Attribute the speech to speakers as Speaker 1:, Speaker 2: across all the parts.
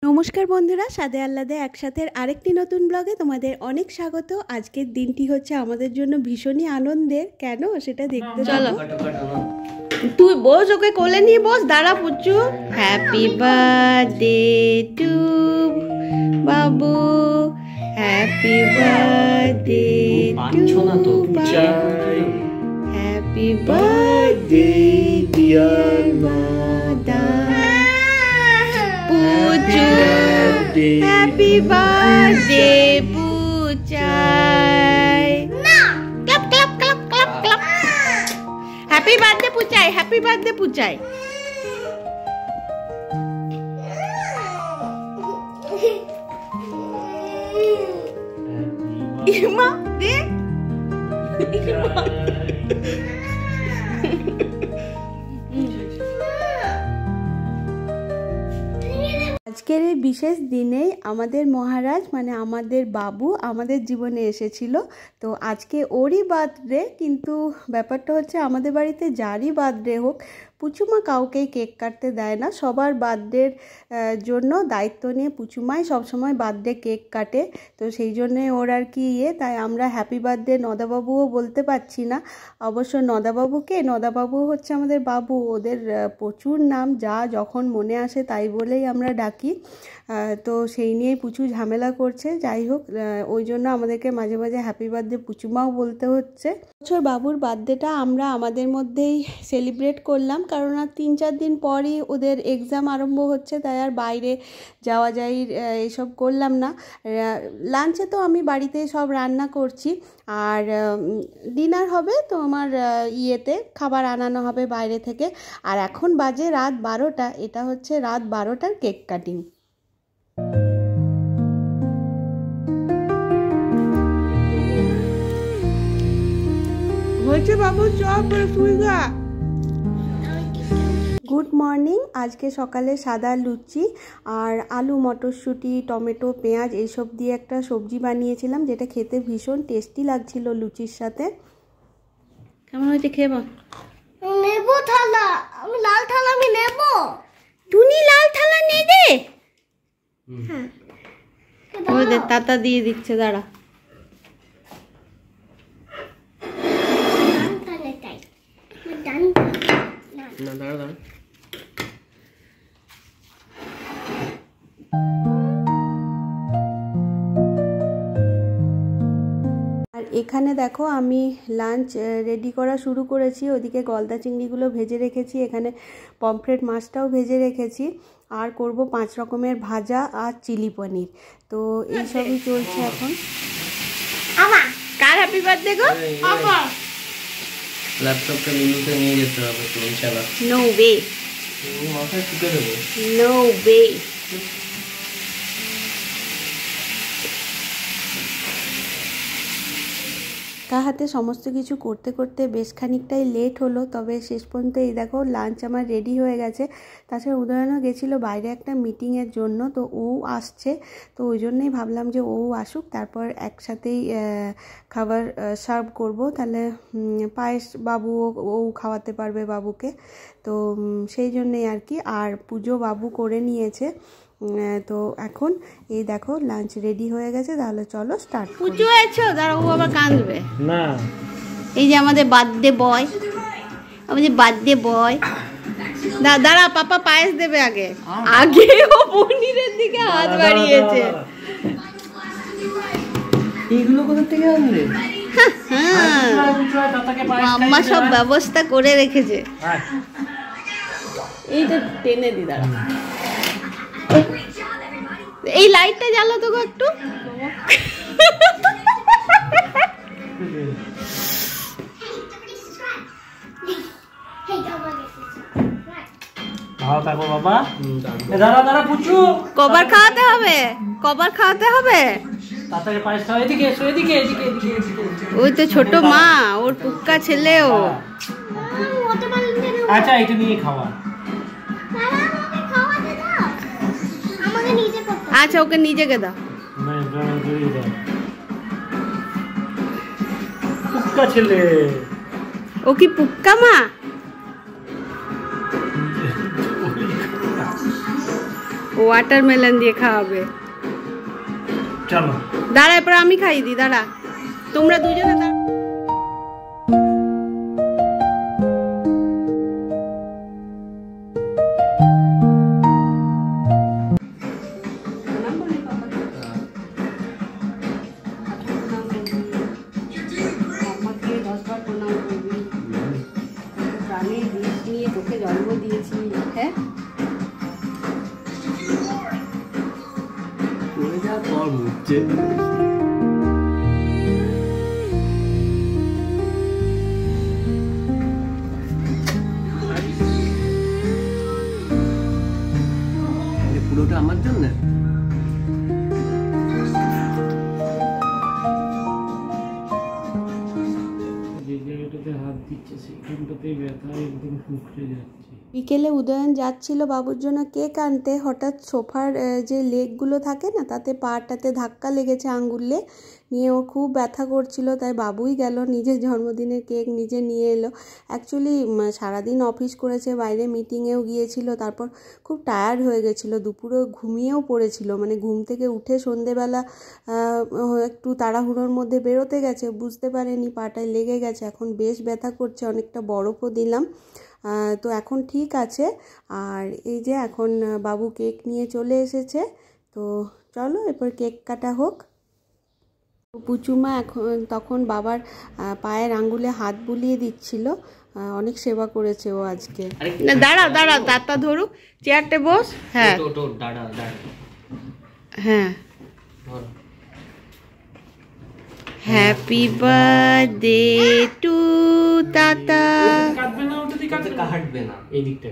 Speaker 1: নমস্কার বন্ধুরা, স্বাদে আহ্লাদে একসাথে আরেকটি নতুন ব্লগে তোমাদের অনেক স্বাগত। আজকের দিনটি হচ্ছে আমাদের জন্য ভীষণই আনন্দের। কেন সেটা দেখতে চলো। তুই বস, ওকে কোলে নিয়ে বস। দাঁড়া Puchu. Happy birthday to Babu, happy birthday to happy birthday dear mother Puchu, happy birthday Puchai. Clap clap clap clap clap. Happy birthday Puchai, happy birthday Puchai. ইমা দে। আজকের এই বিশেষ দিনেই আমাদের মহারাজ মানে আমাদের বাবু আমাদের জীবনে এসেছিল। তো আজকে ওরই বার্থডে, কিন্তু ব্যাপারটা হচ্ছে আমাদের বাড়িতে যারই বার্থডে হোক, পুচুমা কাউকেই কেক কাটতে দেয় না। সবার বার্থডের জন্য দায়িত্ব নিয়ে পুচুমাই সবসময় বার্থডে কেক কাটে। তো সেই জন্যে ওর আর কি তাই আমরা হ্যাপি বার্থডে নদাবাবুও বলতে পারছি না। অবশ্য নদাবাবু হচ্ছে আমাদের বাবু, ওদের প্রচুর নাম, যা যখন মনে আসে তাই বলেই আমরা ডাকি। তো সেই নিয়েই পুচু ঝামেলা করছে। যাই হোক, ওই জন্য আমাদেরকে মাঝে মাঝে হ্যাপি বার্থডে পুচুমাও বলতে হচ্ছে। বছর বাবুর বার্থডেটা আমরা আমাদের মধ্যেই সেলিব্রেট করলাম, কারণ আর 3-4 দিন পরই ওদের এক্সাম আরম্ভ হচ্ছে, তাই আর বাইরে যাওয়া যাই এসব করলাম না। লাঞ্চে তো আমি বাড়িতে সব রান্না করছি, আর ডিনার হবে তো আমার খাবার আনানো হবে বাইরে থেকে। আর এখন বাজে রাত 12টা, এটা হচ্ছে রাত 12টার কেক কাটিং। হয়েছে বাবু, চপ শুইগা। Good morning. আজকে সকালে সাদা লুচি আর আলু মটরশুঁটি টমেটো পেঁয়াজ এইসব দিয়ে একটা সবজি বানিয়েছিলাম, যেটা খেতে ভীষণ টেস্টি লাগছিল লুচির সাথে। কেমন হয়েছে খেয়ে বল।
Speaker 2: নেব থালা, আমি লাল থালা আমি নেব।
Speaker 1: টুনি লাল থালা নে দে। হ্যাঁ ওই দে, তাতা দিয়ে দিচ্ছে, দাঁড়া।
Speaker 3: না দাঁড়া দাঁড়া।
Speaker 1: আর এখানে দেখো আমি লাঞ্চ রেডি করা শুরু করেছি। ওদিকে গলদা চিংড়িগুলো ভেজে রেখেছি, এখানে পমফ্রেট মাছটাও ভেজে রেখেছি, আর করব 5 রকমের ভাজা আর চিলি পনির। তো এইসবই চলছে এখন। কার হ্যাপি বার্থডে গো?
Speaker 3: ল্যাপটপটা মিনুকে নিয়ে যেতে হবে তো ইনশাআল্লাহ।
Speaker 1: নো ওয়ে,
Speaker 3: মাথায় ঠুকে দেবো।
Speaker 1: No way. হাতে সমস্ত কিছু করতে করতে বেশ খানিকটাই লেট হলো, তবে শেষ পর্যন্ত এই দেখো লাঞ্চ আমার রেডি হয়ে গেছে। তাছাড়া উদয়নও গেছিলো বাইরে একটা মিটিংয়ের জন্য, তো ও আসছে, তো ওই জন্যই ভাবলাম যে ও আসুক, তারপর একসাথেই খাবার সার্ভ করব। তাহলে পায়েস ও খাওয়াতে পারবে বাবুকে, তো সেই জন্যেই আর কি। আর পুজো বাবু করে নিয়েছে। তো এখন এই দেখো লাঞ্চ রেডি হয়ে গেছে, তাহলে চলো স্টার্ট। পুজো আছো, দাঁড়া, ও আবার কাঁদবে
Speaker 3: না।
Speaker 1: এই যে আমাদের বার্থডে বয়, দাঁড়া, পাপা পায়েস দেবে আগে। ও পনিরের দিকে হাত বাড়িয়েছে।
Speaker 3: এইগুলো কোথা থেকে আনলে?
Speaker 1: আম্মা সব ব্যবস্থা করে রেখেছে। এইটা টেনে দি, দাঁড়া। এই লাইটটা জ্বালো তো একটু। কবার খাওয়াতে হবে? ওই তো ছোট মা, ওর পুক্কা ছেলেও।
Speaker 3: আচ্ছা এটা নিয়ে খাওয়া।
Speaker 1: আচ্ছা ওকে নিজেকে দাও।
Speaker 3: পুক্কা ছেলে,
Speaker 1: ও কি পুক্কা মা? ওয়াটারমেলন দিয়ে খাওয়াবে।
Speaker 3: চলো
Speaker 1: দাঁড়া, এরপর আমি খাইয়ে দিই, দাঁড়া তোমরা দুজনে দাঁড়া। তোকে জন্ম দিয়েছি, হ্যাঁ
Speaker 3: পুরোটা আমার জন্য।
Speaker 1: বিকেলে উদয়ন যাচ্ছিল বাবুর জন্য কেক আনতে, হঠাৎ সোফার যে লেগগুলো থাকে না তাতে পাটাতে ধাক্কা লেগেছে আঙ্গুলে, নিয়ে ও খুব ব্যথা করছিল, তাই বাবুই গেল নিজের জন্মদিনের কেক নিজে নিয়ে এলো। অ্যাকচুয়ালি সারাদিন অফিস করেছে, বাইরে মিটিংয়েও গিয়েছিল, তারপর খুব টায়ার্ড হয়ে গেছিলো, দুপুরে ঘুমিয়েও পড়েছিল, মানে ঘুম থেকে উঠে সন্ধেবেলা একটু তাড়াহুড়োর মধ্যে বেরোতে গেছে, বুঝতে পারেনি পাটায় লেগে গেছে, এখন বেশ ব্যথা করছে, অনেকটা বরফও দিলাম, তো এখন ঠিক আছে। আর এই যে এখন বাবু কেক নিয়ে চলে এসেছে, তো চলো এরপর কেক কাটা হোক। পুচুমা এখন তখন বাবার পায়ের আঙ্গুলে হাত বুলিয়ে দিচ্ছিল, অনেক সেবা করেছে ও আজকে। দাঁড়াও দাঁড়াও, দাঁতটা ধরুক, চেয়ারটে বস। হ্যাঁ হ্যাঁ, হ্যাপি বার্থডে টু তাতা।
Speaker 3: কাটবে না, ওটা দিয়ে কাটবে না, এই দিকটা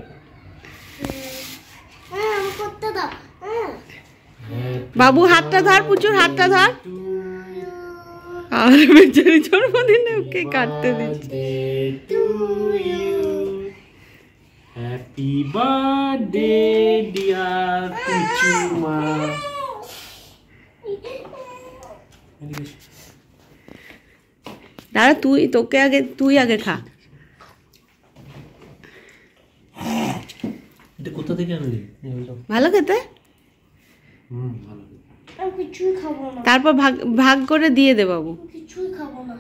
Speaker 2: হ্যাঁ আমি করতে দাও। হ্যাঁ
Speaker 1: বাবু হাতটা ধর, পুচুর হাতটা ধর। আর বেচারি জন্মদিনে ওকে কাটতে দিচ্ছে।
Speaker 3: Happy birthday dear Puchuma.
Speaker 1: দাঁড়া তুই, তোকে আগে, তুই আগে খা।
Speaker 3: এটা কোথা থেকে আনলি?
Speaker 1: ভালো খেতে,
Speaker 3: ভালো।
Speaker 2: আমি কিছুই খাবো না,
Speaker 1: তারপর ভাগ ভাগ করে দিয়ে দে বাবু।
Speaker 2: কিছুই খাবো না,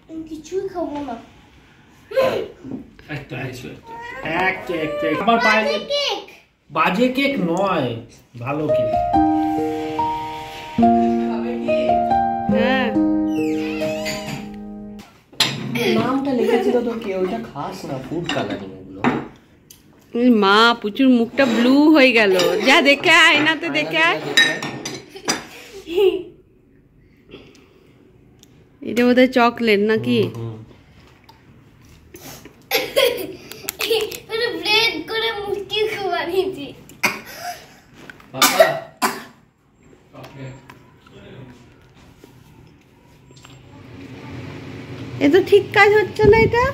Speaker 2: আমি কিছুই খাবো না।
Speaker 3: আমার পায়ে
Speaker 2: কেক
Speaker 3: বাজে কেক নয়, ভালো কেক।
Speaker 1: হ্যাঁ
Speaker 3: নামটা লিখেছিল তো, কেউ ওটা খাস না, ফুড কালারিং এগুলো।
Speaker 1: মা, পুচুর মুখটা ব্লু হয়ে গেল, যা দেখে আয়, আয়নাতে দেখে আয়। এটা বোধহয় চকলেট নাকি?
Speaker 2: ব্রেড করে মুরগি খাওয়ানিছি।
Speaker 1: এ তো ঠিক কাজ হচ্ছে না এটা।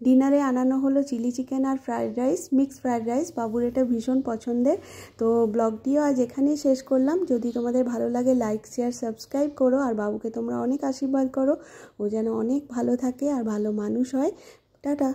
Speaker 1: ডিনারে আনানো হলো চিলি চিকেন আর fried rice, mix fried rice, বাবুর এটা ভীষণ পছন্দের। তো ব্লগটিও আজ এখানেই শেষ করলাম। যদি তোমাদের ভালো লাগে লাইক শেয়ার সাবস্ক্রাইব করো, আর বাবুকে তোমরা অনেক আশীর্বাদ করো, ও যেন অনেক ভালো থাকে আর ভালো মানুষ হয়। টাটা।